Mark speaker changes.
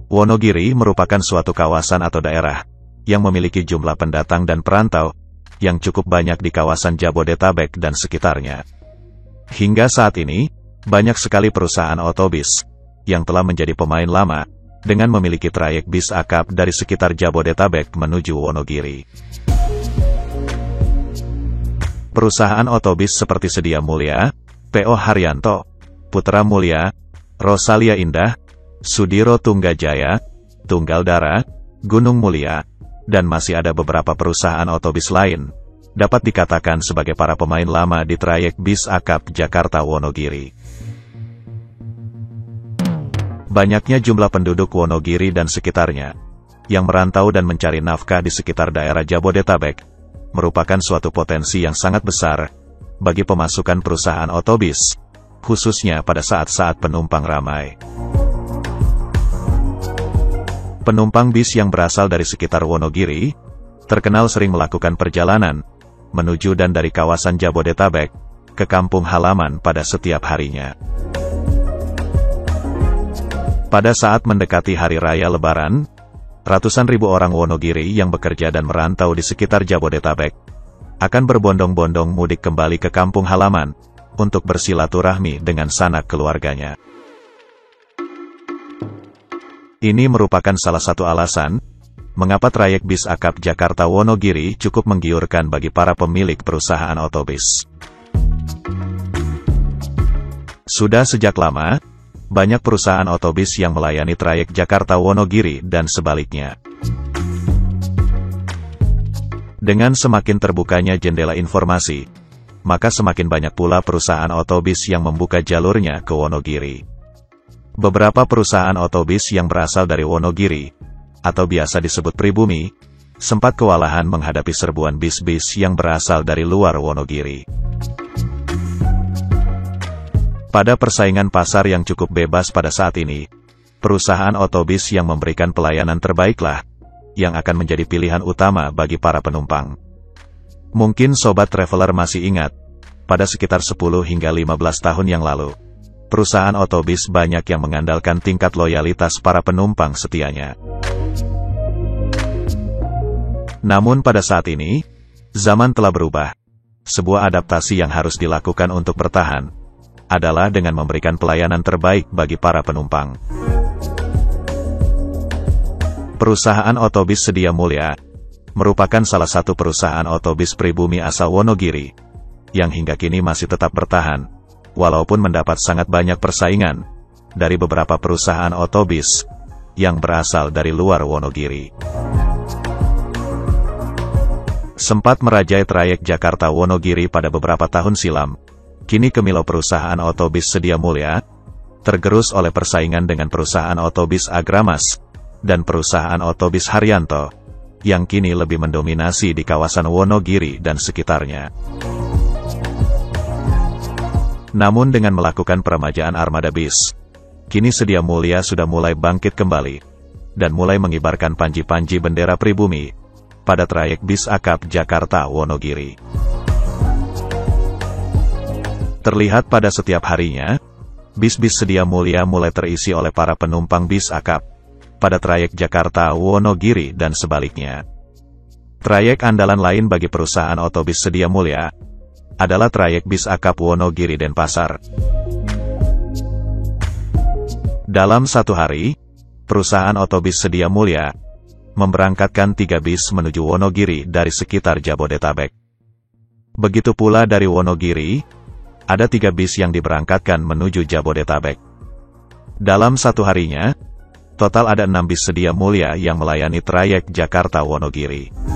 Speaker 1: Wonogiri merupakan suatu kawasan atau daerah yang memiliki jumlah pendatang dan perantau yang cukup banyak di kawasan Jabodetabek dan sekitarnya. Hingga saat ini, banyak sekali perusahaan otobus yang telah menjadi pemain lama dengan memiliki trayek bis akap dari sekitar Jabodetabek menuju Wonogiri. Perusahaan otobus seperti Sedia Mulia, P.O. Haryanto, Putra Mulia, Rosalia Indah, Sudiro Tunggajaya, Tunggal Dara, Gunung Mulia, dan masih ada beberapa perusahaan otobus lain, dapat dikatakan sebagai para pemain lama di trayek bis akap Jakarta-Wonogiri. Banyaknya jumlah penduduk Wonogiri dan sekitarnya, yang merantau dan mencari nafkah di sekitar daerah Jabodetabek, merupakan suatu potensi yang sangat besar bagi pemasukan perusahaan otobus, khususnya pada saat-saat penumpang ramai. Penumpang bis yang berasal dari sekitar Wonogiri, terkenal sering melakukan perjalanan menuju dan dari kawasan Jabodetabek ke kampung halaman pada setiap harinya. Pada saat mendekati Hari Raya Lebaran, ratusan ribu orang Wonogiri yang bekerja dan merantau di sekitar Jabodetabek akan berbondong-bondong mudik kembali ke kampung halaman untuk bersilaturahmi dengan sanak keluarganya. Ini merupakan salah satu alasan mengapa trayek bis akap Jakarta-Wonogiri cukup menggiurkan bagi para pemilik perusahaan otobus. Sudah sejak lama, banyak perusahaan otobus yang melayani trayek Jakarta-Wonogiri dan sebaliknya. Dengan semakin terbukanya jendela informasi, maka semakin banyak pula perusahaan otobus yang membuka jalurnya ke Wonogiri. Beberapa perusahaan otobus yang berasal dari Wonogiri, atau biasa disebut pribumi, sempat kewalahan menghadapi serbuan bis-bis yang berasal dari luar Wonogiri. Pada persaingan pasar yang cukup bebas pada saat ini, perusahaan otobus yang memberikan pelayanan terbaiklah yang akan menjadi pilihan utama bagi para penumpang. Mungkin sobat traveler masih ingat, pada sekitar 10 hingga 15 tahun yang lalu, perusahaan otobus banyak yang mengandalkan tingkat loyalitas para penumpang setianya. Namun pada saat ini, zaman telah berubah. Sebuah adaptasi yang harus dilakukan untuk bertahan adalah dengan memberikan pelayanan terbaik bagi para penumpang. Perusahaan otobus Sedia Mulia merupakan salah satu perusahaan otobus pribumi asal Wonogiri yang hingga kini masih tetap bertahan, walaupun mendapat sangat banyak persaingan dari beberapa perusahaan otobus yang berasal dari luar Wonogiri. Sempat merajai trayek Jakarta-Wonogiri pada beberapa tahun silam, kini kemilau perusahaan otobus Sedia Mulia tergerus oleh persaingan dengan perusahaan otobus Agramas dan perusahaan otobus Haryanto, yang kini lebih mendominasi di kawasan Wonogiri dan sekitarnya. Namun dengan melakukan peremajaan armada bis, kini Sedia Mulia sudah mulai bangkit kembali, dan mulai mengibarkan panji-panji bendera pribumi pada trayek bis akap Jakarta-Wonogiri. Terlihat pada setiap harinya, bis-bis Sedia Mulia mulai terisi oleh para penumpang bis akap pada trayek Jakarta-Wonogiri dan sebaliknya. Trayek andalan lain bagi perusahaan otobus Sedia Mulia adalah trayek bis akap Wonogiri-Denpasar. Dalam satu hari, perusahaan otobus Sedia Mulia memberangkatkan 3 bis menuju Wonogiri dari sekitar Jabodetabek. Begitu pula dari Wonogiri, ada 3 bis yang diberangkatkan menuju Jabodetabek. Dalam satu harinya, total ada 6 bis Sedia Mulia yang melayani trayek Jakarta-Wonogiri.